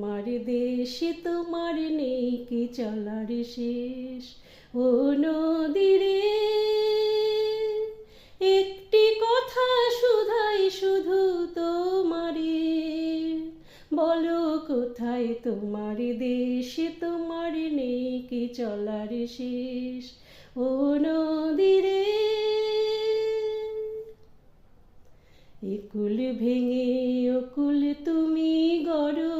তোমার দেশে তোমার নেই কি চলার শেষ। ও নদী রে, একটি কথা শুধাই শুধু তোমারে, বলো কোথায় তোমার দেশে তোমার নেই কি চলার শেষ। ও নদী রে, একুল ভেঙে অকুল তুমি গড়ো,